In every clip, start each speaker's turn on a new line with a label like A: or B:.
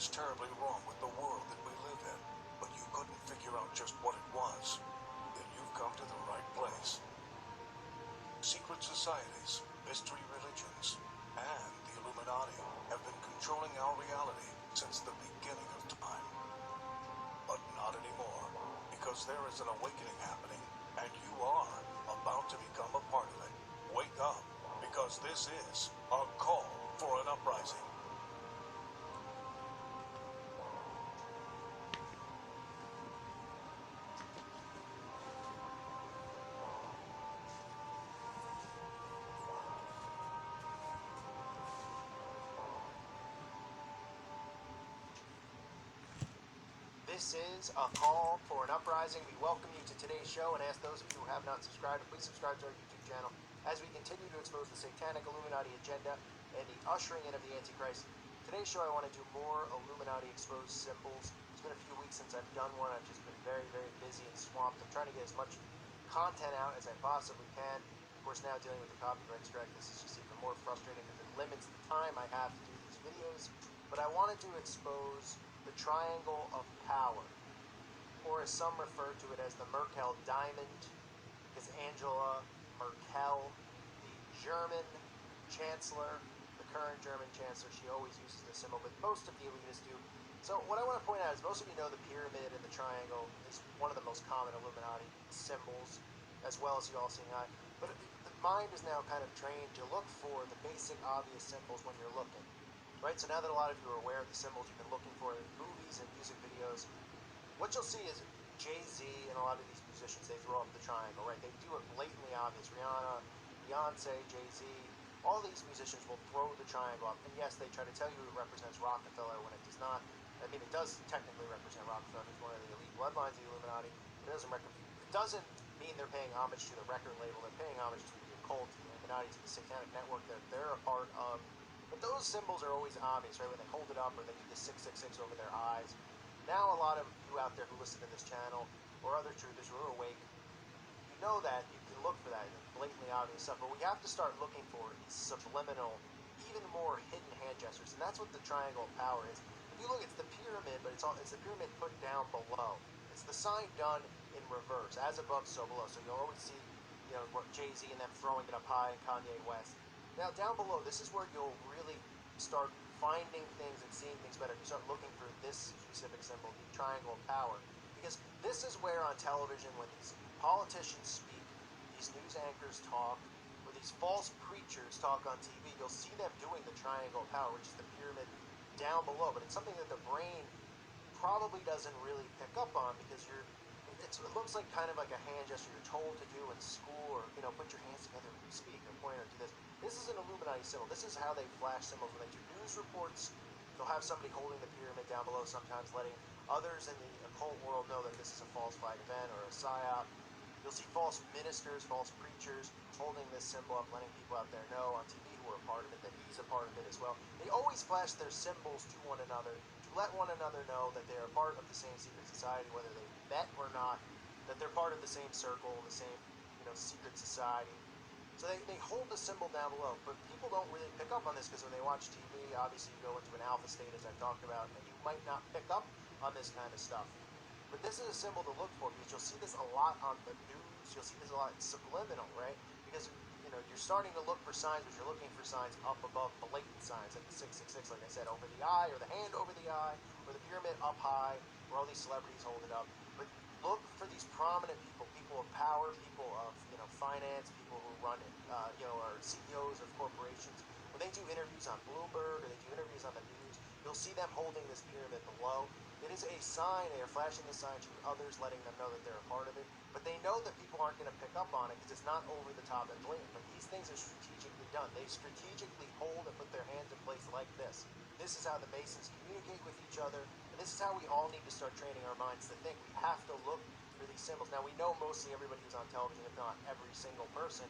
A: was terribly wrong with the world that we live in, but you couldn't figure out just what it was, then you've come to the right place. Secret societies, mystery religions, and the Illuminati have been controlling our reality since the beginning of time. But not anymore, because there is an awakening happening, and you are about to become a part of it. Wake up, because this is a call for an uprising.
B: This is a call for an uprising. We welcome you to today's show and ask those of you who have not subscribed to please subscribe to our YouTube channel as we continue to expose the satanic Illuminati agenda and the ushering in of the Antichrist. Today's show I want to do more Illuminati exposed symbols. It's been a few weeks since I've done one. I've just been very, very busy and swamped. I'm trying to get as much content out as I possibly can. Of course, now dealing with the copyright strike, this is just even more frustrating because it limits the time I have to do these videos. But I wanted to expose the Triangle of Power, or as some refer to it as the Merkel Diamond, because Angela Merkel, the German chancellor, the current German chancellor, she always uses this symbol, but most of the elitists do. So what I want to point out is most of you know the pyramid and the triangle is one of the most common Illuminati symbols, as well as the all-seeing eye. But the mind is now kind of trained to look for the basic, obvious symbols when you're looking. Right, so now that a lot of you are aware of the symbols you've been looking for in movies and music videos, what you'll see is Jay-Z and a lot of these musicians, they throw up the triangle, right? They do it blatantly obvious. Rihanna, Beyonce, Jay-Z, all these musicians will throw the triangle up. And yes, they try to tell you it represents Rockefeller when it does not. I mean, it does technically represent Rockefeller. He's one of the elite bloodlines of the Illuminati. It doesn't mean they're paying homage to the record label. They're paying homage to the occult, to the Illuminati, to the satanic network that they're a part of. But those symbols are always obvious, right? When they hold it up or they do the 666 over their eyes. Now a lot of you out there who listen to this channel or other truthers who are awake, you know that you can look for that blatantly obvious stuff. But what you have to start looking for is subliminal, even more hidden hand gestures. And that's what the Triangle of Power is. If you look, it's the pyramid, but it's the pyramid put down below. It's the sign done in reverse, as above, so below. So you'll always see, Jay-Z and them throwing it up high and Kanye West. Now, down below, this is where you'll really start finding things and seeing things better. You start looking for this specific symbol, the Triangle of Power. Because this is where on television, when these politicians speak, these news anchors talk, or these false preachers talk on TV, you'll see them doing the Triangle of Power, which is the pyramid down below. But it's something that the brain probably doesn't really pick up on because it looks like kind of like a hand gesture you're told to do in school, or put your hands together when you speak, or point or do this. This is an Illuminati symbol. This is how they flash symbols when they do news reports. They'll have somebody holding the pyramid down below, sometimes letting others in the occult world know that this is a falsified event or a psyop. You'll see false ministers, false preachers holding this symbol up, letting people out there know on TV who are a part of it that he's a part of it as well. They always flash their symbols to one another to let one another know that they are part of the same secret society, whether they bet or not, that they're part of the same circle, the same secret society. So they hold the symbol down below, but people don't really pick up on this because when they watch TV, obviously you go into an alpha state, as I've talked about, and you might not pick up on this kind of stuff. But this is a symbol to look for because you'll see this a lot on the news. You'll see this a lot subliminal, right? Because you're starting to look for signs, but you're looking for signs up above blatant signs, like the 666, like I said, over the eye, or the hand over the eye, or the pyramid up high, where all these celebrities hold it up. But look for these prominent people, people of power, people of finance, people who run it, are CEOs of corporations. When they do interviews on Bloomberg or they do interviews on the news, you'll see them holding this pyramid below. It is a sign. They are flashing the sign to others, letting them know that they're a part of it. But they know that people aren't going to pick up on it because it's not over the top and blatant. But these things are strategically done. They strategically hold and put their hands in place like this. This is how the Masons communicate with each other, and this is how we all need to start training our minds to think. We have to look for these symbols. Now, we know mostly everybody who's on television, if not every single person,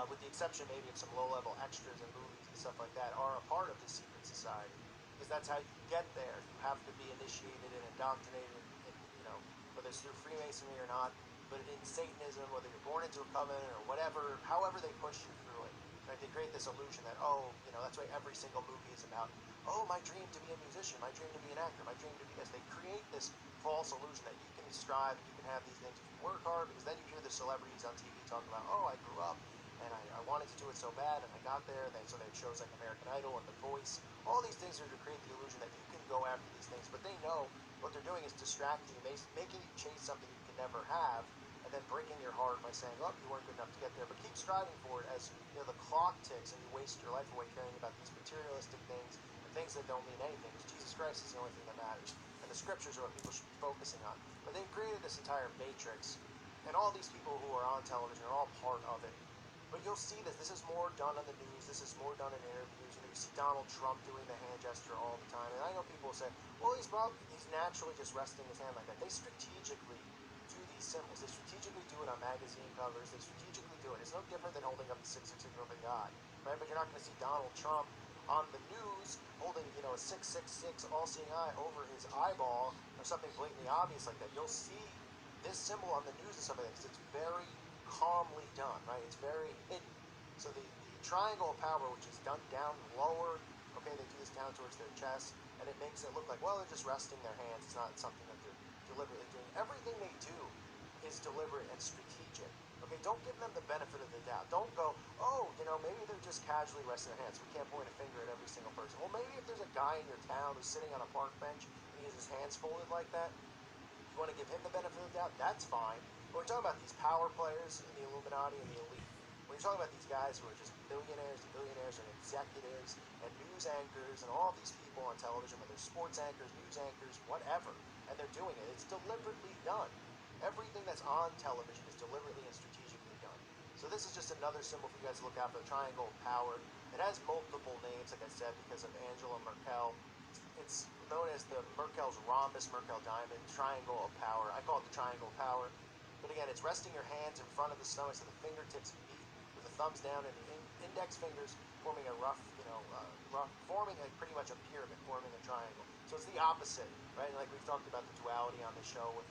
B: with the exception maybe of some low-level extras in movies and stuff like that, are a part of the secret society. Because that's how you get there. You have to be initiated and indoctrinated, whether it's through Freemasonry or not, but in Satanism, whether you're born into a covenant or whatever, however they push you through it. Right? They create this illusion that, oh, that's why every single movie is about, oh, my dream to be a musician, my dream to be an actor, my dream to be this. They create this false illusion that you can strive and you can have these things if you work hard, because then you hear the celebrities on TV talk about, oh, I grew up and I wanted to do it so bad and I got there. So they have shows like American Idol and The Voice. All these things are to create the illusion that you can go after these things, but they know what they're doing is distracting you, making you chase something you can never have, and then breaking your heart by saying, oh, you weren't good enough to get there. But keep striving for it as the clock ticks and you waste your life away caring about these materialistic things and things that don't mean anything, because Jesus Christ is the only thing that matters. And the scriptures are what people should be focusing on. But they've created this entire matrix, and all these people who are on television are all part of it. But you'll see this. This is more done on the news. This is more done in interviews. You see Donald Trump doing the hand gesture all the time. And I know people say, well, he's naturally just resting his hand like that. They strategically do these symbols. They strategically do it on magazine covers. They strategically do it. It's no different than holding up the 666 over the eye, right? But you're not going to see Donald Trump on the news holding, a 666 all-seeing eye over his eyeball or something blatantly obvious like that. You'll see this symbol on the news and stuff like that because it's very calmly done, right? It's very hidden. So the triangle of power, which is done down lower, okay, they do this down towards their chest, and it makes it look like, well, they're just resting their hands. It's not something that they're deliberately doing. Everything they do is deliberate and strategic. Okay, don't give them the benefit of the doubt. Don't go, oh, maybe they're just casually resting their hands. We can't point a finger at every single person. Well, maybe if there's a guy in your town who's sitting on a park bench and he has his hands folded like that, you want to give him the benefit of the doubt, that's fine. But we're talking about these power players in the Illuminati and the elite. When you're talking about these guys who are just billionaires and billionaires and executives and news anchors and all these people on television, whether sports anchors, news anchors, whatever, and they're doing it, it's deliberately done. Everything that's on television is deliberately and strategically done. So this is just another symbol for you guys to look out for, the triangle of power. It has multiple names, like I said, because of Angela Merkel. It's known as the Merkel's rhombus, Merkel diamond, triangle of power. I call it the triangle of power. But again, it's resting your hands in front of the stomach so the fingertips meet with the thumbs down and the index fingers forming a forming pretty much a pyramid, forming a triangle. So it's the opposite, right? Like we've talked about the duality on the show with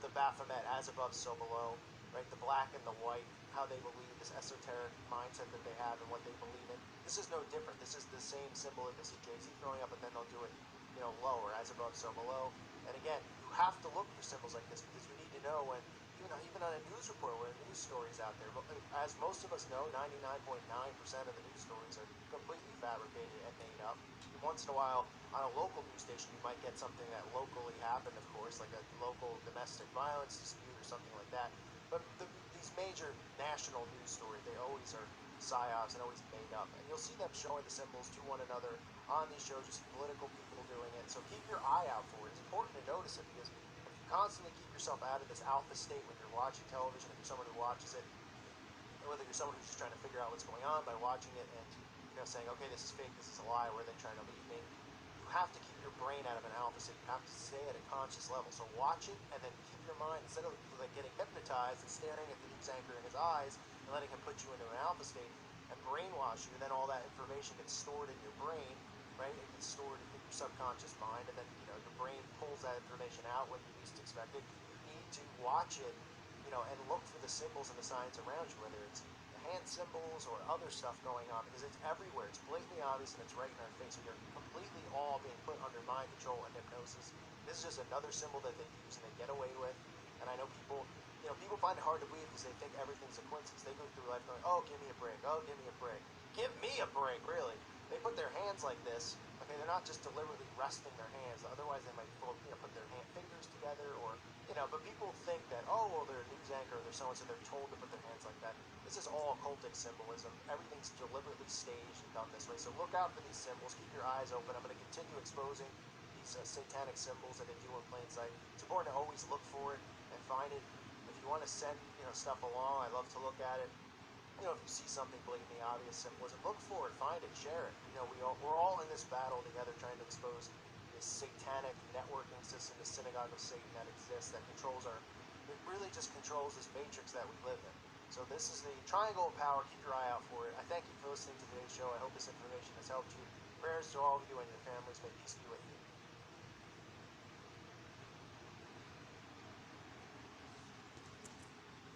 B: the Baphomet, as above, so below, right? The black and the white, how they believe, this esoteric mindset that they have and what they believe in. This is no different. This is the same symbol that you'll see Jay-Z throwing up, but then they'll do it, lower, as above, so below. And again, you have to look for symbols like this because you need to know when, even on a news report where a news story is out there, as most of us know, 99.9% of the news stories are completely fabricated and made up. And once in a while, on a local news station, you might get something that locally happened, of course, like a local domestic violence dispute or something like that. But these major national news stories, they always are psyops and always made up. And you'll see them showing the symbols to one another on these shows. You see political people doing it. So keep your eye out for it. It's important to notice it because if you constantly keep yourself out of this alpha state when you're watching television, if you're someone who watches it, or whether you're someone who's just trying to figure out what's going on by watching it and saying, okay, this is fake, this is a lie, where are they trying to lead me? You have to keep your brain out of an alpha state. You have to stay at a conscious level. So watch it and then keep your mind, instead of like getting hypnotized and staring at the news anchor in his eyes and letting him put you into an alpha state and brainwash you, then all that information gets stored in your brain, right? It gets stored in your subconscious mind, and then your brain pulls that information out when you least expect it. You need to watch it, and look for the symbols and the signs around you, whether it's hand symbols or other stuff going on, because it's everywhere. It's blatantly obvious and it's right in our face. We are completely all being put under mind control and hypnosis. This is just another symbol that they use and they get away with. And I know people, people find it hard to believe because they think everything's a coincidence. They go through life going, oh, give me a break. Oh, give me a break. Give me a break, really. They put their hands like this. Okay, they're not just deliberately resting their hands. Otherwise, they might put their fingers together or, but people think that, oh, well, they're a news anchor or they're so-and-so, they're told to put their hands like that. This is all occultic symbolism. Everything's deliberately staged and done this way. So look out for these symbols. Keep your eyes open. I'm going to continue exposing these satanic symbols that they do in plain sight. It's important to always look for it and find it. If you want to send, stuff along, I love to look at it. If you see something blatantly obvious symbolism, look for it, find it, share it. We're all in this battle together trying to expose this satanic networking system, the synagogue of Satan that exists, that controls it really just controls this matrix that we live in. So this is the triangle of power. Keep your eye out for it. I thank you for listening to today's show. I hope this information has helped you. Prayers to all of you and your families. May peace be with you.